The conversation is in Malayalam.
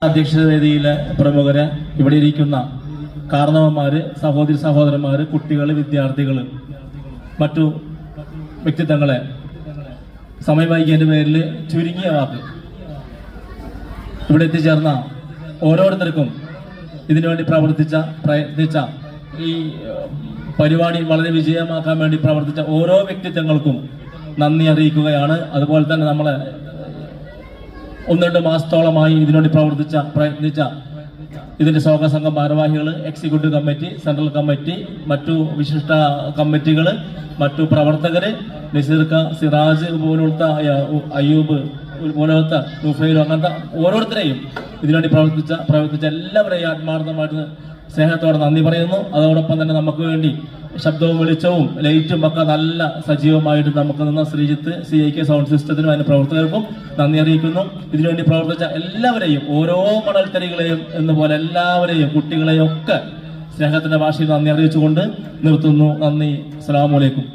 അധ്യക്ഷ വേദിയിലെ പ്രമുഖരെ, ഇവിടെ ഇരിക്കുന്ന കാരണവന്മാര്, സഹോദരന്മാര്, കുട്ടികൾ, വിദ്യാർത്ഥികൾ, മറ്റു വ്യക്തിത്വങ്ങളെ സമയം വൈകിയതിന്റെ പേരിൽ ചുരുങ്ങിയ വാക്ക് ഇവിടെ എത്തിച്ചേർന്ന ഓരോരുത്തർക്കും ഇതിനുവേണ്ടി പ്രയത്നിച്ച ഈ പരിപാടി വളരെ വിജയമാക്കാൻ വേണ്ടി പ്രവർത്തിച്ച ഓരോ വ്യക്തിത്വങ്ങൾക്കും നന്ദി അറിയിക്കുകയാണ്. അതുപോലെ തന്നെ നമ്മളെ 1-2 മാസത്തോളമായി ഇതിനുവേണ്ടി പ്രയത്നിച്ച ഇതിന്റെ സ്വാഗത സംഘം ഭാരവാഹികൾ, എക്സിക്യൂട്ടീവ് കമ്മിറ്റി, സെൻട്രൽ കമ്മിറ്റി, മറ്റു വിശിഷ്ട കമ്മിറ്റികൾ, മറ്റു പ്രവർത്തകര്, നസീർക്ക, സിറാജ് പോലത്തെ, അയ്യൂബ് പോലത്തെ, നുഫൈലും, അങ്ങനത്തെ ഓരോരുത്തരെയും ഇതിനുവേണ്ടി പ്രവർത്തിച്ച എല്ലാവരെയും ആത്മാർത്ഥമായിട്ട് സ്നേഹത്തോടെ നന്ദി പറയുന്നു. അതോടൊപ്പം തന്നെ നമുക്ക് വേണ്ടി ശബ്ദവും വെളിച്ചവും ലൈറ്റും ഒക്കെ നല്ല സജീവമായിട്ട് നമുക്ക് നിന്ന ശ്രീജിത്ത്, CIK സൗണ്ട് സിസ്റ്റത്തിനും അതിന്റെ പ്രവർത്തകർക്കും നന്ദി അറിയിക്കുന്നു. ഇതിനുവേണ്ടി പ്രവർത്തിച്ച എല്ലാവരെയും, ഓരോ മണൽത്തരികളെയും എന്നപോലെ എല്ലാവരെയും, കുട്ടികളെയും ഒക്കെ സ്നേഹത്തിന്റെ ഭാഷയിൽ നന്ദി അറിയിച്ചുകൊണ്ട് നിർത്തുന്നു. നന്ദി. അസ്സലാമു അലൈക്കും.